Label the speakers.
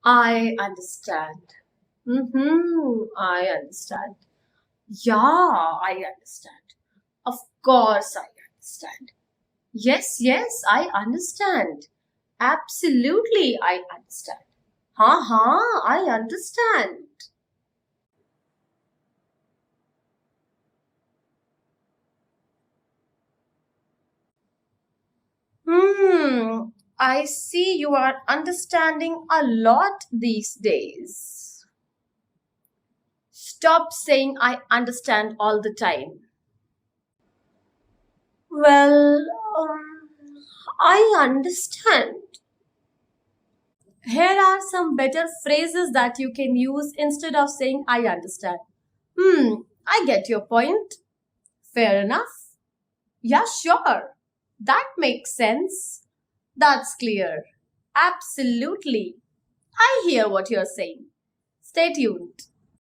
Speaker 1: I understand. I understand. Yeah, I understand. Of course, I understand. Yes, I understand. Absolutely, I understand. I understand. Hmm, I see you are understanding a lot these days. Stop saying I understand all the time. Well, I understand. Here are some better phrases that you can use instead of saying I understand. I get your point. Fair enough. Yeah, sure. That makes sense. That's clear. Absolutely. I hear what you're saying. Stay tuned.